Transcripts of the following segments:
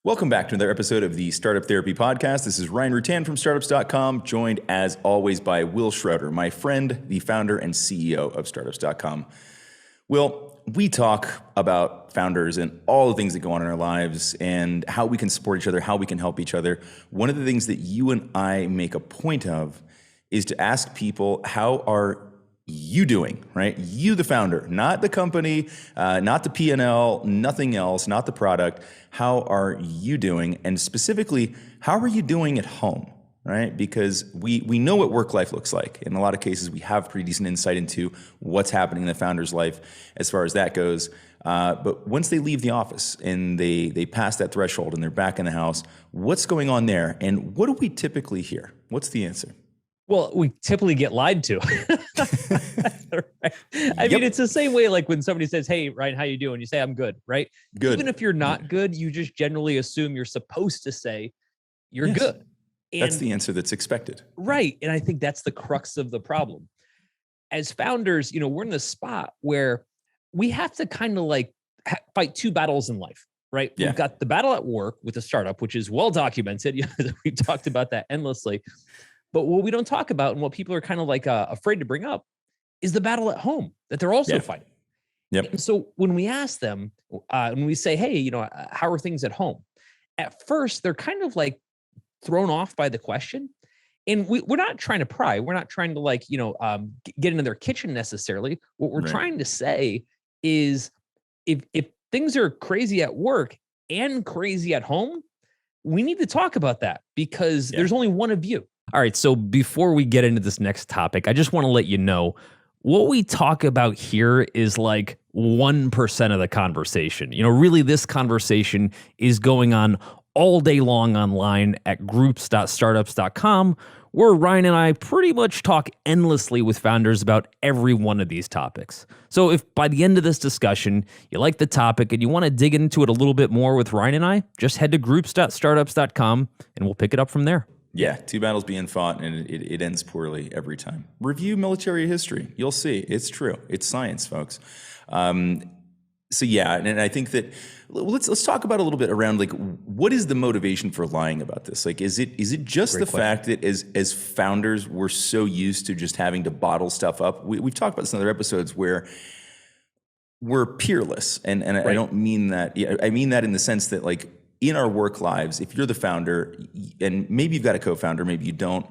Welcome back to another episode of the Startup Therapy Podcast. This is Ryan Rutan from startups.com, joined as always by Wil Schroeder, my friend, the founder and CEO of startups.com. Wil, we talk about founders and all the things that go on in our lives and how we can support each other, how we can help each other. One of the things that you and I make a point of is to ask people, how are you doing, right? You, the founder, not the company, not the P&L, nothing else, not the product. How are you doing? And specifically, how are you doing at home, right? Because we know what work life looks like. In a lot of cases, we have pretty decent insight into what's happening in the founder's life as far as that goes. But once they leave the office and they pass that threshold and they're back in the house, what's going on there? And what do we typically hear? What's the answer? Well, we typically get lied to. Right? I mean, it's the same way like when somebody says, "Hey, Ryan, how you doing?" You say, "I'm good," right? Good. Even if you're not good, you just generally assume you're supposed to say you're good. And, that's the answer that's expected. Right. And I think that's the crux of the problem. As founders, we're in the spot where we have to kind of like fight two battles in life, right? Yeah. We've got the battle at work with a startup, which is well documented. We've talked about that endlessly. But what we don't talk about and what people are kind of like afraid to bring up is the battle at home that they're also fighting. Yep. And so when we ask them, when we say, "Hey, how are things at home?" At first, they're kind of like thrown off by the question. And we're not trying to pry. We're not trying to like, get into their kitchen necessarily. What we're trying to say is if things are crazy at work and crazy at home, we need to talk about that because there's only one of you. All right, so before we get into this next topic, I just want to let you know what we talk about here is like 1% of the conversation. Really this conversation is going on all day long online at groups.startups.com, where Ryan and I pretty much talk endlessly with founders about every one of these topics. So if by the end of this discussion, you like the topic and you want to dig into it a little bit more with Ryan and I, just head to groups.startups.com and we'll pick it up from there. Yeah, two battles being fought, and it ends poorly every time. Review military history. You'll see. It's true. It's science, folks. So yeah, and I think that let's talk about a little bit around like what is the motivation for lying about this? Like, is it just the fact that as founders we're so used to just having to bottle stuff up? We've talked about this in other episodes where we're peerless, and I don't mean that. I mean that in the sense that like, in our work lives, if you're the founder, and maybe you've got a co-founder, maybe you don't,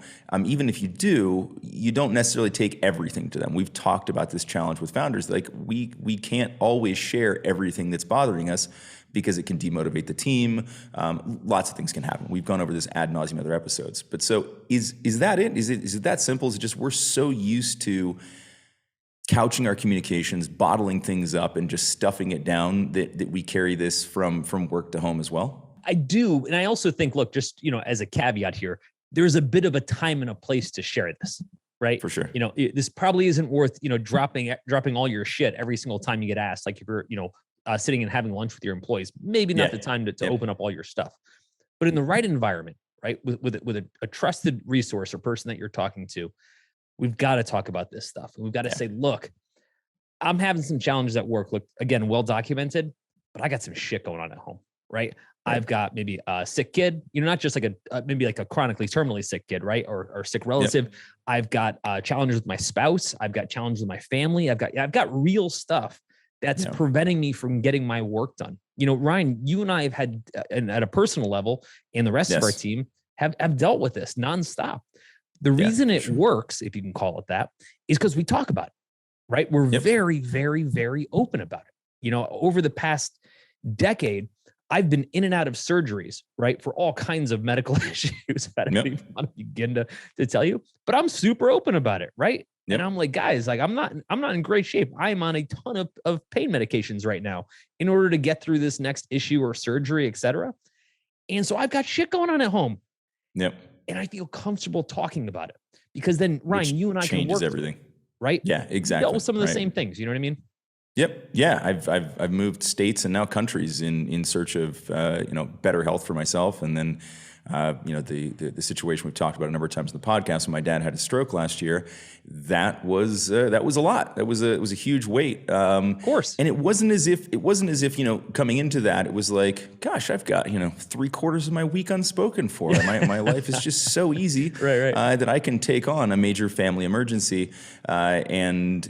even if you do, you don't necessarily take everything to them. We've talked about this challenge with founders. Like we can't always share everything that's bothering us because it can demotivate the team. Lots of things can happen. We've gone over this ad nauseum in other episodes. But so is that it? Is it that simple? Is it just we're so used to couching our communications, bottling things up, and just stuffing it down that we carry this from work to home as well? I do. And I also think, look, just, as a caveat here, there's a bit of a time and a place to share this, right? For sure. This probably isn't worth, dropping all your shit every single time you get asked. Like if you're, sitting and having lunch with your employees, maybe not the time to open up all your stuff. But in the right environment, right, with a trusted resource or person that you're talking to, we've got to talk about this stuff. And we've got to say, look, I'm having some challenges at work. Look, again, well documented, but I got some shit going on at home, right? I've got maybe a sick kid, not just like maybe like a chronically terminally sick kid, right? Or sick relative. I've got challenges with my spouse. I've got challenges with my family. I've got real stuff that's preventing me from getting my work done. Ryan, you and I have had, and at a personal level, and the rest of our team have dealt with this nonstop. The reason it works, if you can call it that, is because we talk about it, right? We're very, very, very open about it. Over the past decade, I've been in and out of surgeries, right? For all kinds of medical issues. I don't even want to begin to tell you, but I'm super open about it, right? And I'm like, guys, like I'm not in great shape. I'm on a ton of pain medications right now in order to get through this next issue or surgery, et cetera. And so I've got shit going on at home. And I feel comfortable talking about it because then, Ryan, you and I can work everything, right? Yeah, exactly. Dealt with some of the same things. You know what I mean? Yep. Yeah. I've moved states and now countries in search of better health for myself, and then the situation we've talked about a number of times in the podcast. When my dad had a stroke last year, that was a lot. It was a huge weight. Of course. And it wasn't as if coming into that it was like, gosh, I've got 3/4 of my week unspoken for. My life is just so easy right. That I can take on a major family emergency and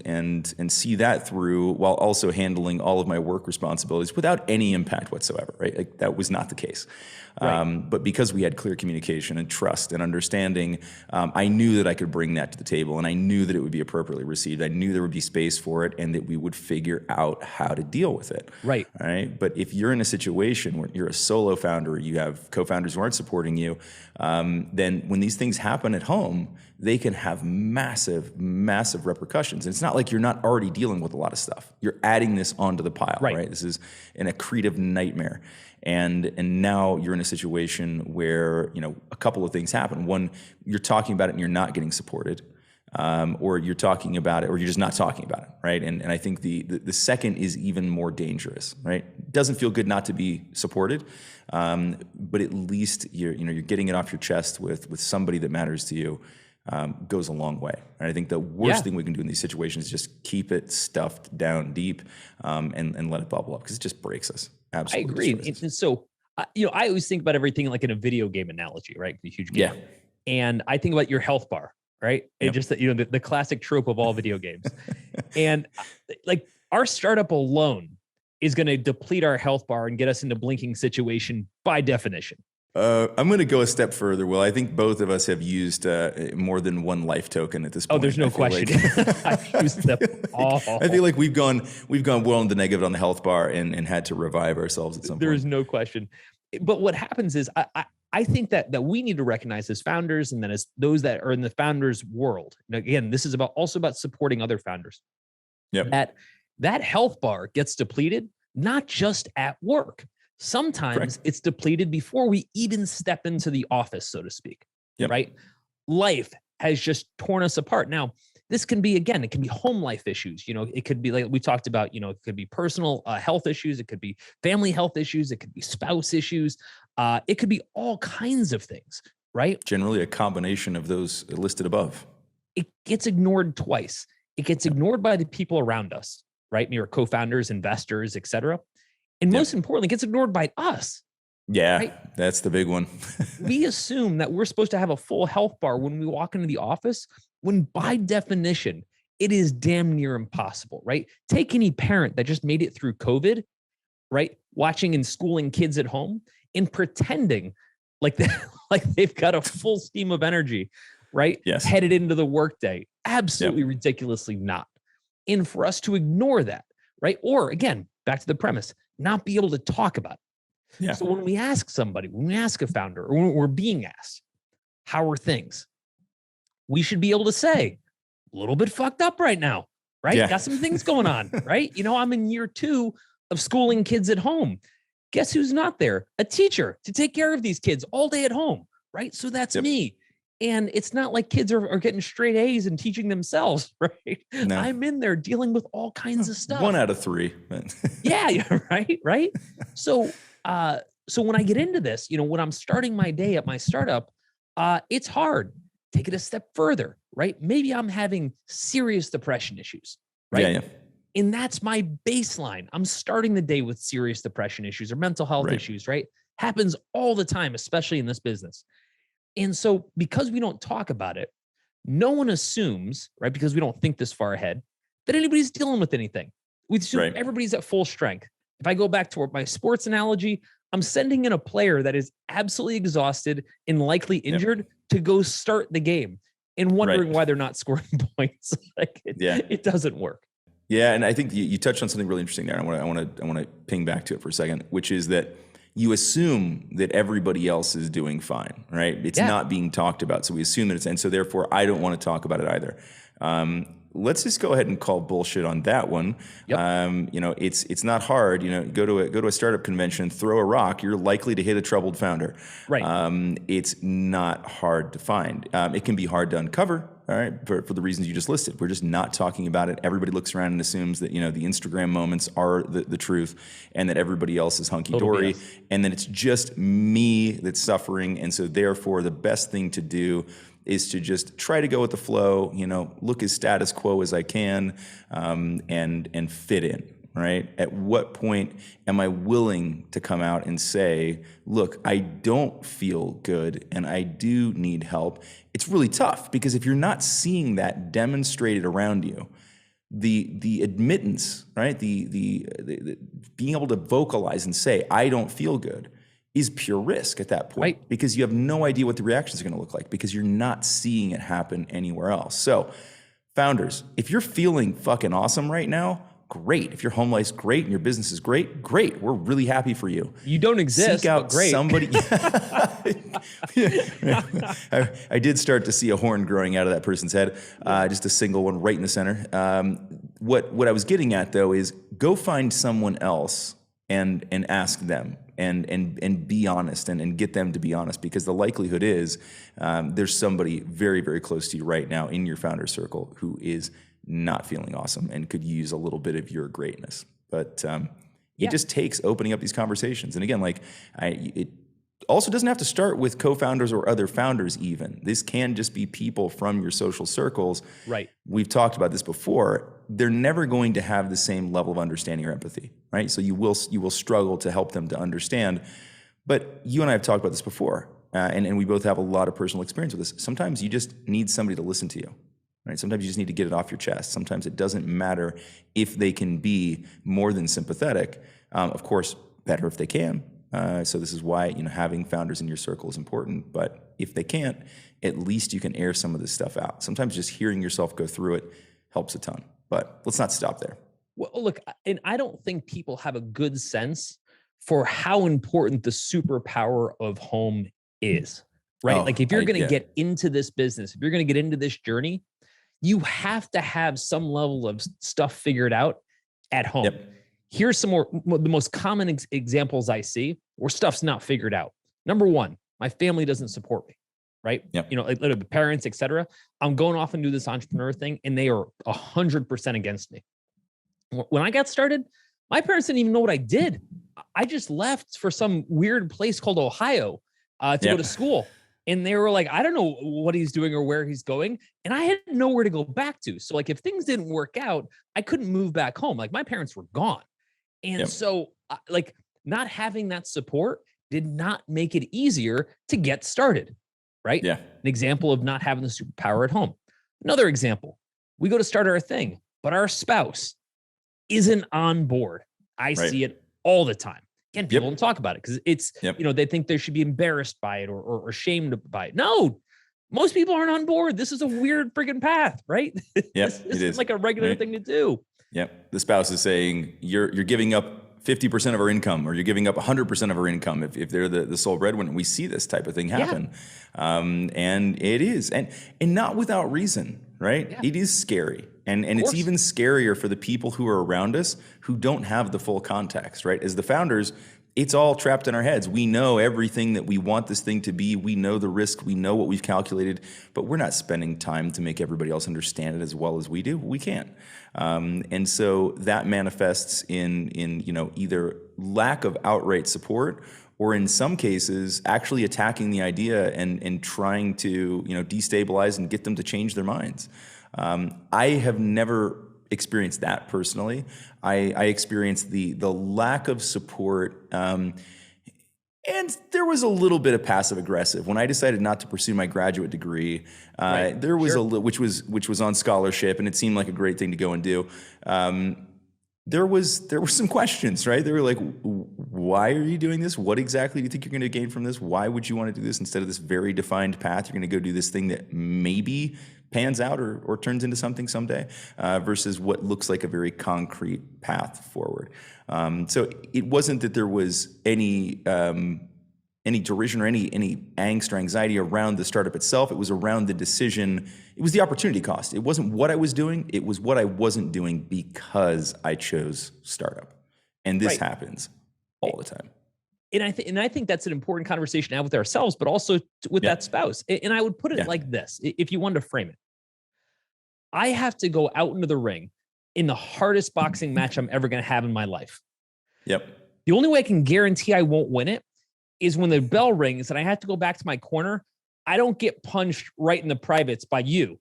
see that through while also handling all of my work responsibilities without any impact whatsoever. Right, like that was not the case. Right. But because we had clear communication and trust and understanding, I knew that I could bring that to the table, and I knew that it would be appropriately received. I knew there would be space for it, and that we would figure out how to deal with it. Right. All right. But if you're in a situation where you're a solo founder, or you have co-founders who aren't supporting you, then when these things happen at home, they can have massive, massive repercussions. And it's not like you're not already dealing with a lot of stuff. You're adding this onto the pile, right? This is an accretive nightmare. And now you're in a situation where a couple of things happen. One, you're talking about it and you're not getting supported, or you're talking about it or you're just not talking about it, right? And I think the second is even more dangerous, right? It doesn't feel good not to be supported, but at least you're getting it off your chest with somebody that matters to you. Goes a long way. And I think the worst thing we can do in these situations is just keep it stuffed down deep, and let it bubble up, because it just breaks us. Absolutely. I agree. And so, I always think about everything like in a video game analogy, right? A huge game. Yeah. And I think about your health bar, right? And just that, the classic trope of all video games. And like our startup alone is going to deplete our health bar and get us into blinking situation by definition. I'm going to go a step further, Will. I think both of us have used more than one life token at this point. Oh, there's no question. I've used them all. I feel like we've gone well into negative on the health bar and had to revive ourselves at some point. There is no question. But what happens is I think that we need to recognize as founders, and then as those that are in the founders world. And again, this is also about supporting other founders. Yep. That health bar gets depleted, not just at work. Sometimes it's depleted before we even step into the office, so to speak, right? Life has just torn us apart. Now, this can be, again, it can be home life issues. It could be like we talked about, it could be personal health issues. It could be family health issues. It could be spouse issues. It could be all kinds of things, right? Generally a combination of those listed above. It gets ignored twice. It gets ignored by the people around us, right? Your co-founders, investors, et cetera. And most importantly, it gets ignored by us. Yeah, right? That's the big one. We assume that we're supposed to have a full health bar when we walk into the office, when by definition, it is damn near impossible, right? Take any parent that just made it through COVID, right? Watching and schooling kids at home and pretending like they've got a full steam of energy, right? Yes. Headed into the workday. Absolutely ridiculously not. And for us to ignore that, right? Or again, back to the premise, not be able to talk about it. Yeah. So when we ask somebody, when we ask a founder, or when we're being asked, how are things? We should be able to say, a little bit fucked up right now, right? Yeah. Got some things going on, right? I'm in year 2 of schooling kids at home. Guess who's not there? A teacher to take care of these kids all day at home, right? So that's me. And it's not like kids are getting straight A's and teaching themselves, right? No. I'm in there dealing with all kinds of stuff. 1 out of 3. Yeah, right. So when I get into this, when I'm starting my day at my startup, it's hard. Take it a step further, right? Maybe I'm having serious depression issues, right? Yeah. And that's my baseline. I'm starting the day with serious depression issues or mental health issues, right? Happens all the time, especially in this business. And so because we don't talk about it, no one assumes, right, because we don't think this far ahead, that anybody's dealing with anything. We assume everybody's at full strength. If I go back to my sports analogy, I'm sending in a player that is absolutely exhausted and likely injured to go start the game and wondering why they're not scoring points. It doesn't work. Yeah, and I think you touched on something really interesting there. I want to ping back to it for a second, which is that you assume that everybody else is doing fine, right? It's not being talked about. So we assume that and so therefore I don't want to talk about it either. let's just go ahead and call bullshit on that one. Yep. You know, it's not hard. You know, go to a startup convention, throw a rock, you're likely to hit a troubled founder. Right. It's not hard to find. It can be hard to uncover. All right, for the reasons you just listed. We're just not talking about it. Everybody looks around and assumes that, you know, the Instagram moments are the truth, and that everybody else is hunky-dory, and then it's just me that's suffering. And so therefore the best thing to do is to just try to go with the flow, you know, look as status quo as I can, and fit in. Right? At what point am I willing to come out and say, look, I don't feel good and I do need help? It's really tough, because if you're not seeing that demonstrated around you, the admittance, right? The being able to vocalize and say, I don't feel good, is pure risk at that point, Right. because you have no idea what the reactions are going to look like, because you're not seeing it happen anywhere else. So founders, if you're feeling fucking awesome right now, great. If your home life's great and your business is great, great. We're really happy for you. You don't exist. Seek out but great. somebody. I did start to see a horn growing out of that person's head, just a single one right in the center. What I was getting at, though, is go find someone else and ask them, and be honest, and get them to be honest, because the likelihood is there's somebody very, very close to you right now in your founder circle who is not feeling awesome and could use a little bit of your greatness. But it just takes opening up these conversations. And again, like it also doesn't have to start with co-founders or other founders even. This can just be people from your social circles. Right. We've talked about this before. They're never going to have the same level of understanding or empathy, right? So you will struggle to help them to understand. But you and I have talked about this before, and we both have a lot of personal experience with this. Sometimes you just need somebody to listen to you. Right? Sometimes you just need to get it off your chest. Sometimes it doesn't matter if they can be more than sympathetic. Of course, better if they can. So this is why, you know, having founders in your circle is important. But if they can't, at least you can air some of this stuff out. Sometimes just hearing yourself go through it helps a ton. But let's not stop there. Well, look, and I don't think people have a good sense for how important the superpower of home is. Right? Oh, like if you're going to get into this business, if you're going to get into this journey, you have to have some level of stuff figured out at home. Yep. Here's some more, the most common examples I see where stuff's not figured out. Number one, my family doesn't support me, right? Yep. You know, like the parents, et cetera. I'm going off and do this entrepreneur thing, and they are 100% against me. When I got started, my parents didn't even know what I did. I just left for some weird place called Ohio to go to school. And they were like, I don't know what he's doing or where he's going. And I had nowhere to go back to. So like, if things didn't work out, I couldn't move back home. Like my parents were gone. And so like not having that support did not make it easier to get started. Right. Yeah. An example of not having the superpower at home. Another example, we go to start our thing, but our spouse isn't on board. I see it all the time. Again, people don't talk about it because it's, you know, they think they should be embarrassed by it or ashamed by it. No, most people aren't on board. This is a weird friggin' path, right? This is like a regular thing to do. Yep. The spouse is saying you're giving up 50% of our income, or you're giving up 100% of our income if they're the sole breadwinner. We see this type of thing happen. And it is. And not without reason, right? Yeah. It is scary. And it's even scarier for the people who are around us who don't have the full context, right? As the founders, it's all trapped in our heads. We know everything that we want this thing to be. We know the risk. We know what we've calculated, but we're not spending time to make everybody else understand it as well as we do. We can't. And so that manifests in you know, either lack of outright support, or in some cases, actually attacking the idea and trying to, you know, destabilize and get them to change their minds. I have never experienced that personally. I experienced the lack of support, and there was a little bit of passive aggressive when I decided not to pursue my graduate degree. There was a little, which was on scholarship, and it seemed like a great thing to go and do. There were some questions, right? They were like, why are you doing this? What exactly do you think you're going to gain from this? Why would you want to do this instead of this very defined path? You're going to go do this thing that maybe pans out or turns into something someday, versus what looks like a very concrete path forward. So it wasn't that there was any any derision or any angst or anxiety around the startup itself. It was around the decision. It was the opportunity cost. It wasn't what I was doing. It was what I wasn't doing because I chose startup. And this happens all the time. And I think that's an important conversation to have with ourselves, but also with that spouse. And I would put it like this, if you wanted to frame it. I have to go out into the ring in the hardest boxing match I'm ever going to have in my life. Yep. The only way I can guarantee I won't win it is when the bell rings and I have to go back to my corner. I don't get punched right in the privates by you,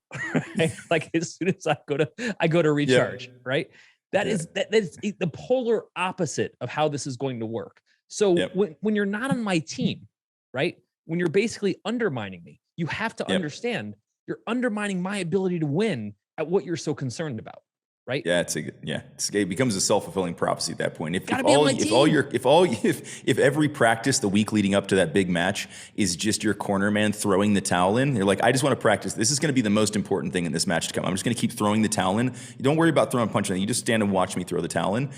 right? Like as soon as I go to recharge, right? That is the polar opposite of how this is going to work. So when you're not on my team, right? When you're basically undermining me, you have to understand you're undermining my ability to win at what you're so concerned about, right? Yeah, it becomes a self-fulfilling prophecy at that point. If every practice the week leading up to that big match is just your corner man throwing the towel in, you're like, I just want to practice. This is going to be the most important thing in this match to come. I'm just going to keep throwing the towel in. You don't worry about throwing a punch in. You just stand and watch me throw the towel in.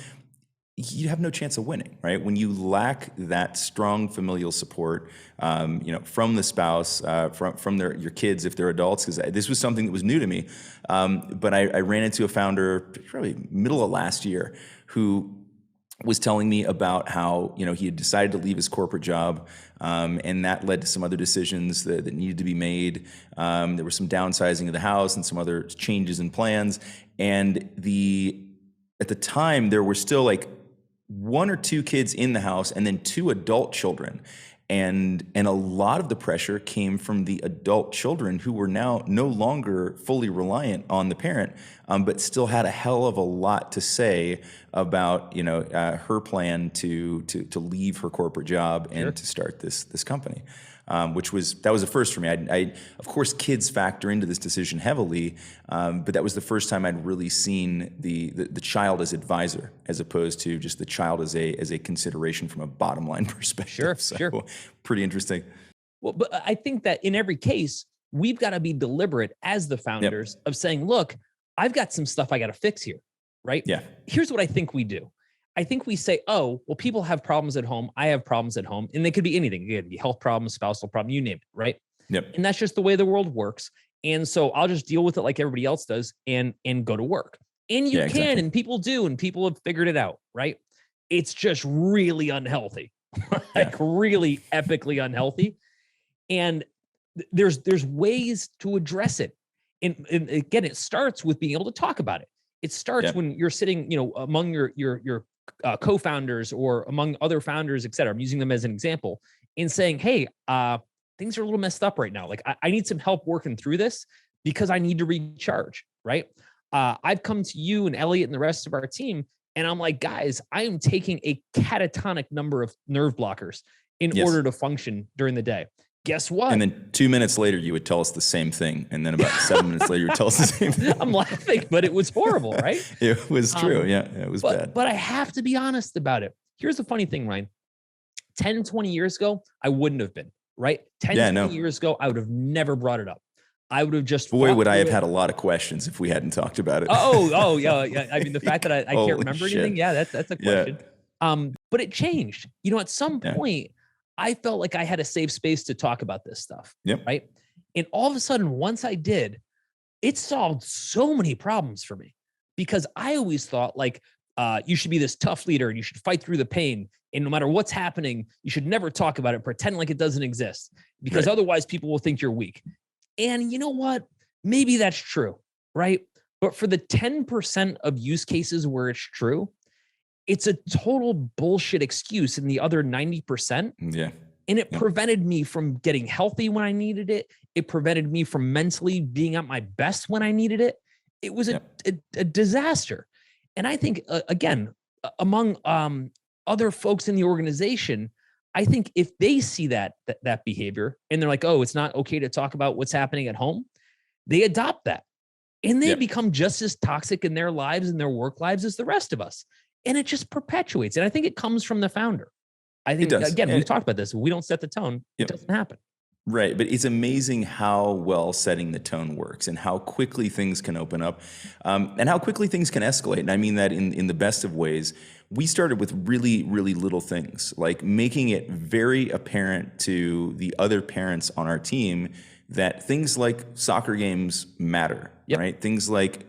You have no chance of winning, right? When you lack that strong familial support, from the spouse, from your kids if they're adults, because this was something that was new to me. But I ran into a founder probably middle of last year who was telling me about how he had decided to leave his corporate job, and that led to some other decisions that needed to be made. There was some downsizing of the house and some other changes in plans, and at the time there were still like 1 or 2 kids in the house and then 2 adult children. And a lot of the pressure came from the adult children who were now no longer fully reliant on the parent, but still had a hell of a lot to say about her plan to leave her corporate job and to start this company. That was a first for me. I of course, kids factor into this decision heavily, but that was the first time I'd really seen the child as advisor, as opposed to just the child as a consideration from a bottom line perspective. Sure. Pretty interesting. Well, but I think that in every case, we've got to be deliberate as the founders of saying, look, I've got some stuff I got to fix here, right? Yeah. Here's what I think we do. I think we say, oh, well, people have problems at home. I have problems at home. And they could be anything. It could be health problems, spousal problem, you name it, right? Yep. And that's just the way the world works. And so I'll just deal with it like everybody else does and go to work. And you can, exactly. And people do, and people have figured it out, right? It's just really unhealthy, really epically unhealthy. And there's ways to address it. And again, it starts with being able to talk about it. It starts when you're sitting, among your co-founders or among other founders, et cetera. I'm using them as an example in saying, hey, things are a little messed up right now. Like I need some help working through this because I need to recharge, right? I've come to you and Elliot and the rest of our team, and I'm like, guys, I am taking a catatonic number of nerve blockers in order to function during the day. Guess what? And then 2 minutes later, you would tell us the same thing. And then about 7 minutes later, you would tell us the same thing. I'm laughing, but it was horrible, right? It was true. It was bad. But I have to be honest about it. Here's the funny thing, Ryan. 10, 20 years ago, I wouldn't have been, right? 20 years ago, I would have never brought it up. I would have just... Boy, would I have had a lot of questions if we hadn't talked about it. Yeah. I mean, the fact that I can't remember anything, that's a question. But it changed. At some point... I felt like I had a safe space to talk about this stuff, right? And all of a sudden, once I did, it solved so many problems for me because I always thought like, you should be this tough leader and you should fight through the pain. And no matter what's happening, you should never talk about it, pretend like it doesn't exist because otherwise people will think you're weak. And you know what? Maybe that's true, right? But for the 10% of use cases where it's true, it's a total bullshit excuse in the other 90%. Yeah. And it prevented me from getting healthy when I needed it. It prevented me from mentally being at my best when I needed it. It was a disaster. And I think, again, among other folks in the organization, I think if they see that behavior and they're like, oh, it's not okay to talk about what's happening at home, they adopt that. And they become just as toxic in their lives and their work lives as the rest of us. And it just perpetuates. And I think it comes from the founder. I think, again, we've talked about this. If we don't set the tone, it doesn't happen. Right. But it's amazing how well setting the tone works and how quickly things can open up and how quickly things can escalate. And I mean that in the best of ways. we started with really, really little things, like making it very apparent to the other parents on our team that things like soccer games matter, right? Things like,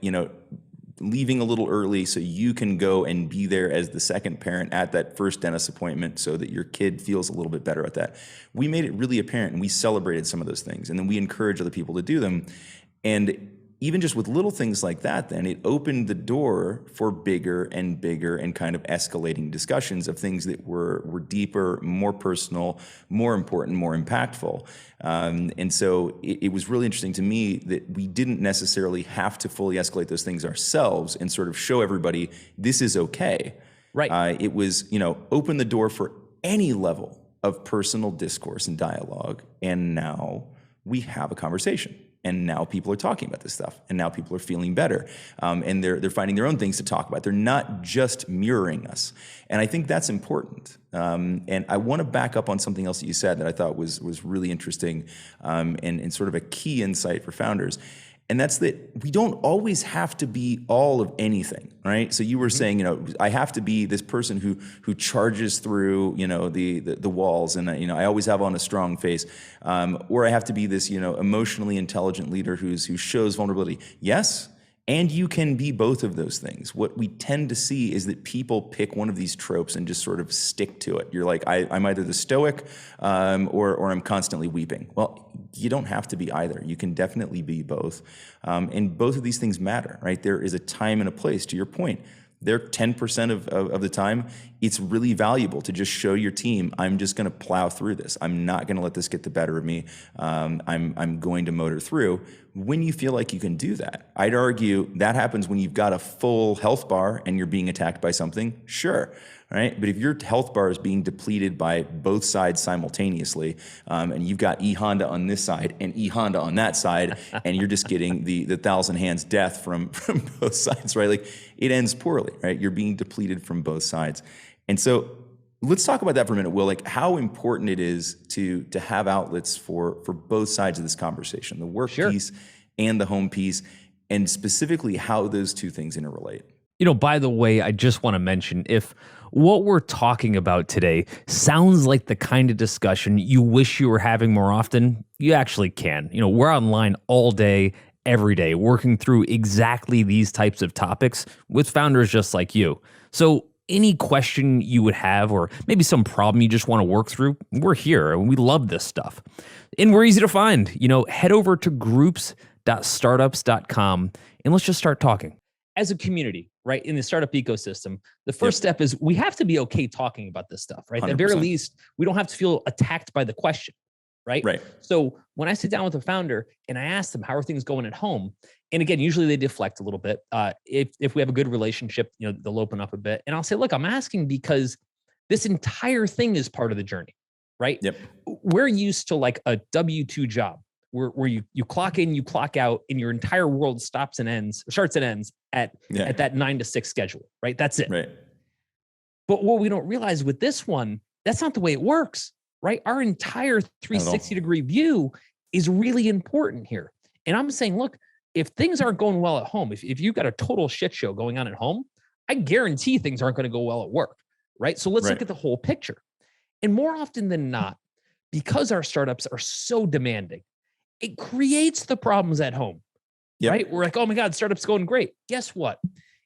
leaving a little early so you can go and be there as the second parent at that first dentist appointment so that your kid feels a little bit better at that. We made it really apparent, and we celebrated some of those things, and then we encouraged other people to do them. And even just with little things like that, then it opened the door for bigger and kind of escalating discussions of things that were deeper, more personal, more important, more impactful. And so it was really interesting to me that we didn't necessarily have to fully escalate those things ourselves and sort of show everybody this is okay. Right. It was, open the door for any level of personal discourse and dialogue. And now we have a conversation. And now people are talking about this stuff, and now people are feeling better, and they're finding their own things to talk about. They're not just mirroring us, and I think that's important. And I want to back up on something else that you said that I thought was really interesting, and sort of a key insight for founders. And that's that we don't always have to be all of anything, right? So you were saying, I have to be this person who charges through, the walls, and I always have on a strong face, or I have to be this, emotionally intelligent leader who shows vulnerability. Yes. And you can be both of those things. What we tend to see is that people pick one of these tropes and just sort of stick to it. You're like, I'm either the stoic or I'm constantly weeping. Well, you don't have to be either. You can definitely be both. And both of these things matter, right? There is a time and a place, to your point. They're 10% of the time, it's really valuable to just show your team, I'm just going to plow through this. I'm not going to let this get the better of me. I'm going to motor through. When you feel like you can do that, I'd argue that happens when you've got a full health bar and you're being attacked by something, sure. Right? But if your health bar is being depleted by both sides simultaneously, and you've got E Honda on this side and E Honda on that side, and you're just getting the thousand hands death from both sides, right? Like, it ends poorly, right? You're being depleted from both sides. And so let's talk about that for a minute, Will. Like, how important it is to have outlets for both sides of this conversation, the work piece and the home piece, and specifically how those two things interrelate. By the way, I just want to mention, if what we're talking about today sounds like the kind of discussion you wish you were having more often, you actually can. We're online all day, every day, working through exactly these types of topics with founders just like you. So any question you would have, or maybe some problem you just want to work through, we're here and we love this stuff. And we're easy to find. Head over to groups.startups.com and let's just start talking. As a community, right, in the startup ecosystem, the first step is we have to be okay talking about this stuff, right? 100%. At the very least, we don't have to feel attacked by the question, right? Right. So when I sit down with a founder and I ask them, how are things going at home? And again, usually they deflect a little bit. If we have a good relationship, they'll open up a bit. And I'll say, look, I'm asking because this entire thing is part of the journey, right? Yep. We're used to like a W-2 job where you clock in, you clock out, and your entire world starts and ends at that 9 to 6 schedule, right? That's it. Right. But what we don't realize with this one, that's not the way it works, right? Our entire 360-degree view is really important here. And I'm saying, look, if things aren't going well at home, if you've got a total shit show going on at home, I guarantee things aren't going to go well at work, right? So let's look at the whole picture. And more often than not, because our startups are so demanding, it creates the problems at home, right? We're like, oh my God, startup's going great. Guess what?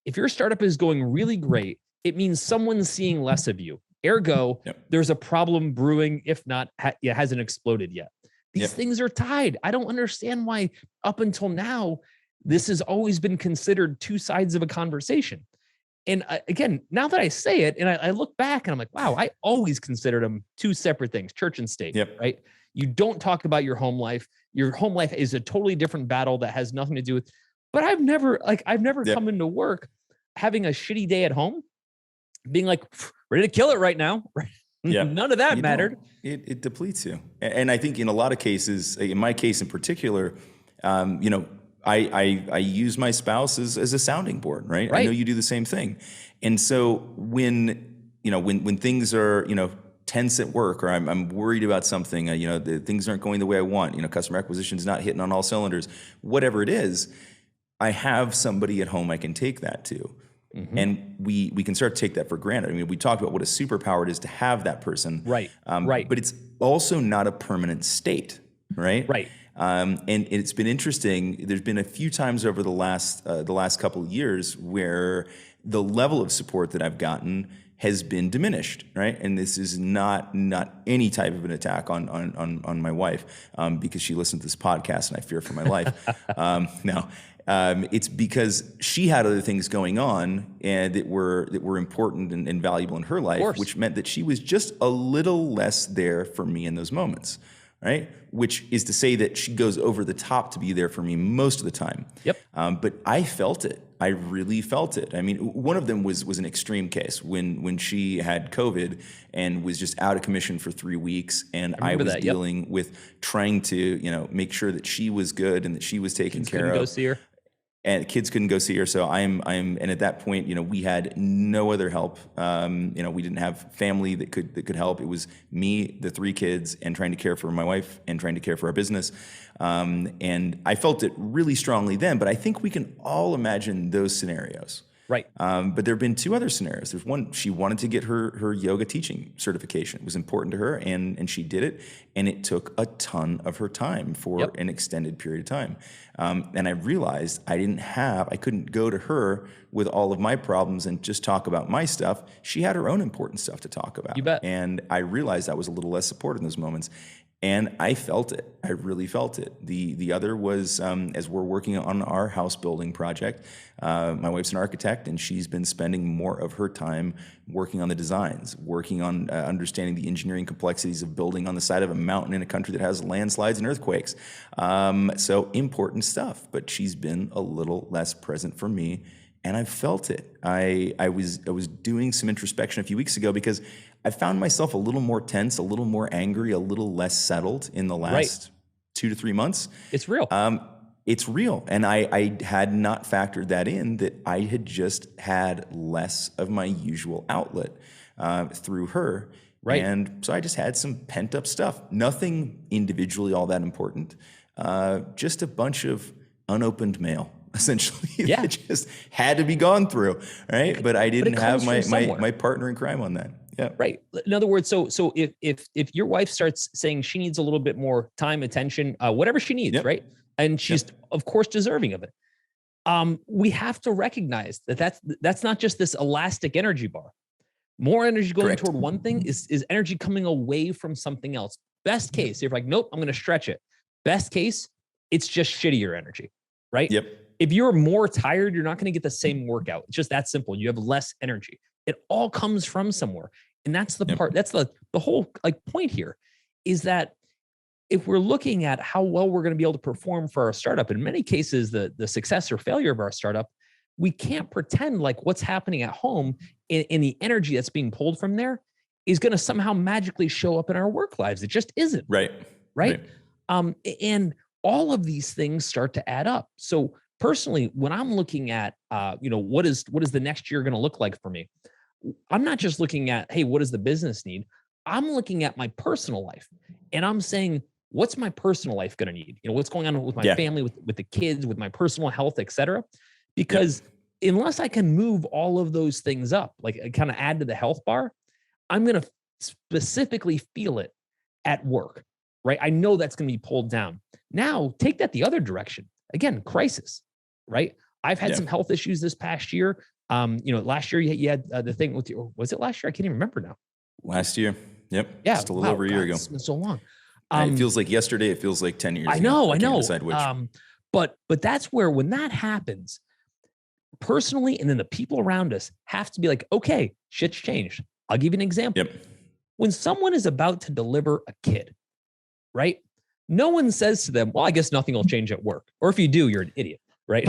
If your startup is going really great, it means someone's seeing less of you. Ergo, there's a problem brewing, if not, it hasn't exploded yet. These things are tied. I don't understand why up until now, this has always been considered two sides of a conversation. And again, now that I say it, and I look back and I'm like, wow, I always considered them two separate things, church and state, right? You don't talk about your home life. Your home life is a totally different battle that has nothing to do with, but I've never come into work having a shitty day at home, being like, ready to kill it right now. None of that mattered. It depletes you. And I think in a lot of cases, in my case in particular, I use my spouse as a sounding board, right? I know you do the same thing. And so when things are, tense at work, or I'm worried about something, the things aren't going the way I want, customer acquisition is not hitting on all cylinders, whatever it is, I have somebody at home I can take that to. Mm-hmm. And we can start to take that for granted. I mean, we talked about what a superpower it is to have that person. Right. Right. But it's also not a permanent state, right? Right. And it's been interesting. There's been a few times over the last couple of years where the level of support that I've gotten has been diminished, right? And this is not any type of an attack on my wife, because she listened to this podcast and I fear for my life. No. It's because she had other things going on and that were important and valuable in her life, which meant that she was just a little less there for me in those moments, right? Which is to say that she goes over the top to be there for me most of the time. Yep. But I felt it. I really felt it. I mean, one of them was an extreme case when she had COVID and was just out of commission for 3 weeks, and I was dealing with trying to make sure that she was good and that she was taken care of. Go see her. And kids couldn't go see her, so and at that point, we had no other help. We didn't have family that could help. It was me, the 3 kids, and trying to care for my wife and trying to care for our business. And I felt it really strongly then, but I think we can all imagine those scenarios. Right. But there have been 2 other scenarios. There's one, she wanted to get her yoga teaching certification. It was important to her, and she did it, and it took a ton of her time for an extended period of time. And I realized I couldn't go to her with all of my problems and just talk about my stuff. She had her own important stuff to talk about. You bet. And I realized I was a little less supported in those moments. And I felt it. I really felt it. The other was, as we're working on our house building project, my wife's an architect, and she's been spending more of her time working on the designs, working on understanding the engineering complexities of building on the side of a mountain in a country that has landslides and earthquakes. So important stuff, but she's been a little less present for me, and I felt it. I was doing some introspection a few weeks ago because I found myself a little more tense, a little more angry, a little less settled in the last 2 to 3 months. It's real. It's real. And I had not factored that in, that I had just had less of my usual outlet through her. Right. And so I just had some pent up stuff. Nothing individually all that important. Just a bunch of unopened mail, essentially, that just had to be gone through, right? But I didn't have my partner in crime on that. Yeah. Right. In other words, so if your wife starts saying she needs a little bit more time, attention, whatever she needs, right? And she's of course deserving of it. We have to recognize that's not just this elastic energy bar. More energy going toward one thing is energy coming away from something else. Best case, you're like, nope, I'm going to stretch it. Best case, it's just shittier energy, right? Yep. If you're more tired, you're not going to get the same workout. It's just that simple. You have less energy. It all comes from somewhere. And that's the part, that's the whole point here, is that if we're looking at how well we're going to be able to perform for our startup, in many cases, the success or failure of our startup, we can't pretend like what's happening at home in the energy that's being pulled from there is going to somehow magically show up in our work lives. It just isn't. Right. And all of these things start to add up. So personally, when I'm looking at, what is the next year going to look like for me? I'm not just looking at, hey, what does the business need? I'm looking at my personal life, and I'm saying, what's my personal life going to need? What's going on with my family, with the kids, with my personal health, et cetera. Because unless I can move all of those things up, like kind of add to the health bar, I'm going to specifically feel it at work, right? I know that's going to be pulled down. Now take that the other direction. Again, crisis, right? I've had some health issues this past year. Last year you had the thing with you. Was it last year? I can't even remember now. Last year. Yep. Yeah. Just a little over a year ago. It's been so long. It feels like yesterday. It feels like 10 years I ago. know. I can't decide which. But that's where, when that happens, personally, and then the people around us have to be like, okay, shit's changed. I'll give you an example. When someone is about to deliver a kid, right? No one says to them, well, I guess nothing will change at work. Or if you do, you're an idiot. Right.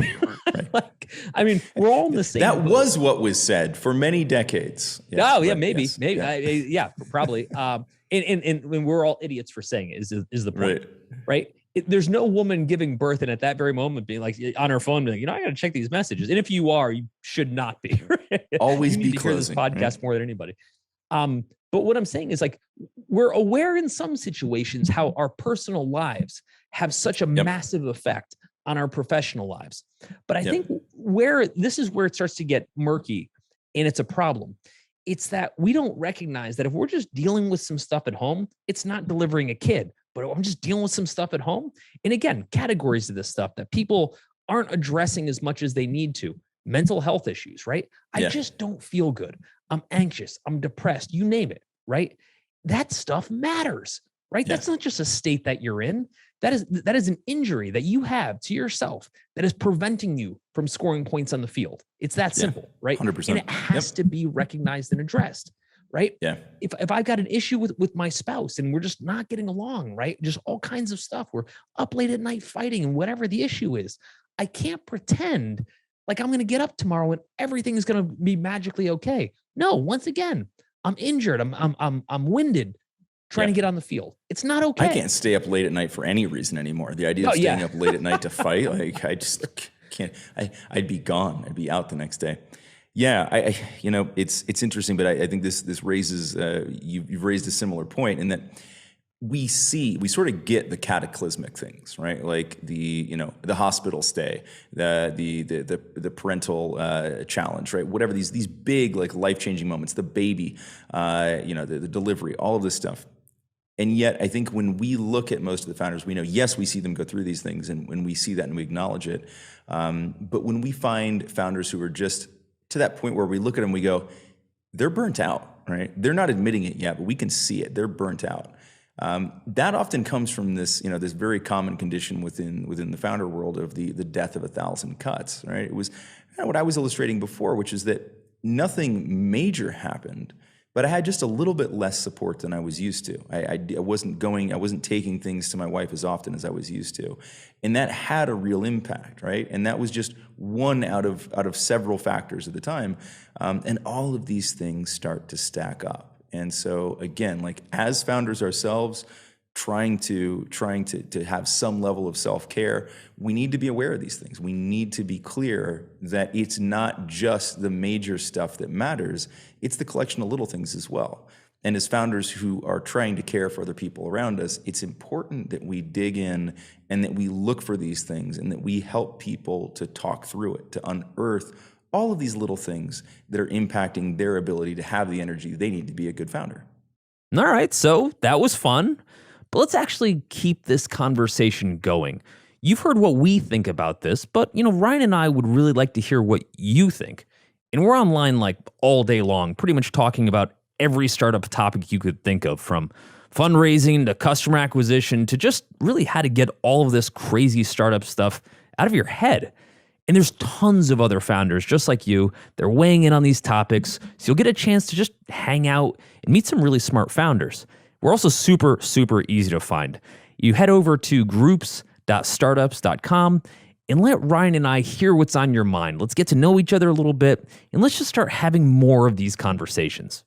We're all in the same. That was what was said for many decades. Maybe. Probably. And we're all idiots for saying it is the point, right? There's no woman giving birth and at that very moment being like on her phone, being like, I got to check these messages. And if you are, you should not be. Right? Always be closing this podcast more than anybody. But what I'm saying is, like, we're aware in some situations how our personal lives have such a massive effect on our professional lives. But I think where this is where it starts to get murky and it's a problem. It's that we don't recognize that if we're just dealing with some stuff at home, it's not delivering a kid, but I'm just dealing with some stuff at home. And again, categories of this stuff that people aren't addressing as much as they need to. Mental health issues, right? I Yeah. just don't feel good. I'm anxious. I'm depressed. You name it, right? That stuff matters, right? Yeah. That's not just a state that you're in. That is an injury that you have to yourself that is preventing you from scoring points on the field. It's that simple, right? 100%. And it has to be recognized and addressed, right? Yeah. If I've got an issue with my spouse and we're just not getting along, right? Just all kinds of stuff. We're up late at night fighting and whatever the issue is, I can't pretend like I'm going to get up tomorrow and everything is going to be magically okay. No, once again, I'm injured. I'm winded trying to get on the field. It's not okay. I can't stay up late at night for any reason anymore. The idea of staying up late at night to fight, like I just can't. I'd be gone. I'd be out the next day. Yeah, it's interesting, but I think this raises you've raised a similar point in that we sort of get the cataclysmic things, right? Like the hospital stay, the parental challenge, right? Whatever these big like life-changing moments, the baby, the delivery, all of this stuff. And yet, I think when we look at most of the founders, we know, yes, we see them go through these things, and when we see that and we acknowledge it. But when we find founders who are just to that point where we look at them, we go, they're burnt out, right? They're not admitting it yet, but we can see it. They're burnt out. That often comes from this very common condition within the founder world of the death of 1,000 cuts, right? It was what I was illustrating before, which is that nothing major happened, but I had just a little bit less support than I was used to. I wasn't taking things to my wife as often as I was used to. And that had a real impact, right? And that was just one out of several factors at the time. And all of these things start to stack up. And so again, like as founders ourselves, trying to have some level of self-care, we need to be aware of these things. We need to be clear that it's not just the major stuff that matters, it's the collection of little things as well. And as founders who are trying to care for other people around us, it's important that we dig in and that we look for these things and that we help people to talk through it, to unearth all of these little things that are impacting their ability to have the energy they need to be a good founder. All right, so that was fun. But let's actually keep this conversation going. You've heard what we think about this, but Ryan and I would really like to hear what you think. And we're online like all day long, pretty much talking about every startup topic you could think of, from fundraising to customer acquisition to just really how to get all of this crazy startup stuff out of your head. And there's tons of other founders just like you. They're weighing in on these topics, so you'll get a chance to just hang out and meet some really smart founders. We're also super, super easy to find. You head over to groups.startups.com and let Ryan and I hear what's on your mind. Let's get to know each other a little bit, and let's just start having more of these conversations.